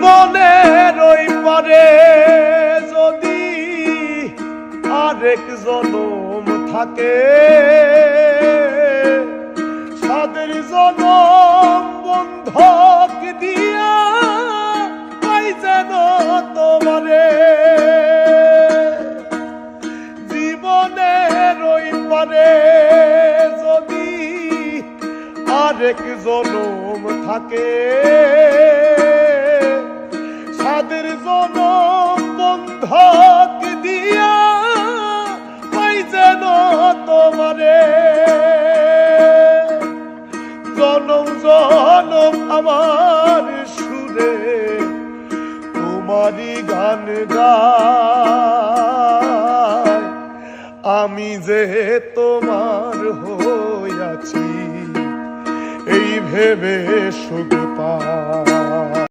জীবনের ওই পারে যদি আরেক জনম থাকে, সাদের জনম বন্ধক দিয়া পাই যেন তোমারে। জীবনের ওই পারে যদি আরেক জনম থাকে, সাদের জনম বন্ধক দিয়া পাই যেন তোমারে। জনম জনম আমার সুরে তোমারই গান গায়, আমি যে তোমার হইয়াছি এই ভেবে সুখ পাই।